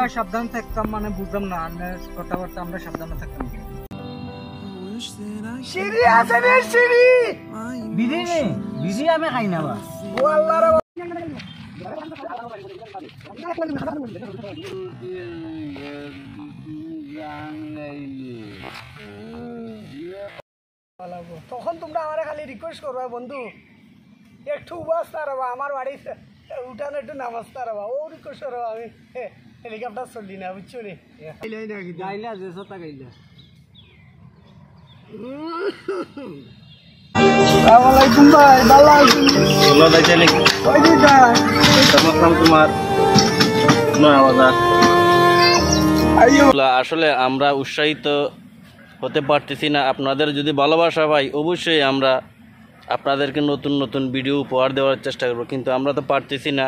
সাবধান থাকতাম মানে বুঝলাম না কথাবার্তা আমরা সাবধানে থাকতাম সিঁড়ি আছে রে সিঁড়ি বিড়ি নেই বিড়ি আমি খাই না বা ও আল্লাহ রে তখন তোমরা আমার খালি রিকোয়েস্ট করবা বন্ধু একটু উবাস না রাবা আমার বাড়ি উঠানো একটু নামাজ না রাবা ও রিকোয়েস্ট করবা আমি হেলিকপ্টার চললি না বুঝছো নি গাইলা যে সতা গাইলা আসসালামাইকুম ভাই ভালো আছেন ভালো যাইছে নাকি ওই যে তোমার নয় বাজার আইও আসলে আমরা উৎসাহিত হতে পারতেছি না আপনাদের যদি ভালোবাসা পাই অবশ্যই আমরা আপনাদেরকে নতুন নতুন ভিডিও উপহার দেওয়ার চেষ্টা করব কিন্তু আমরা তো পারতেছি না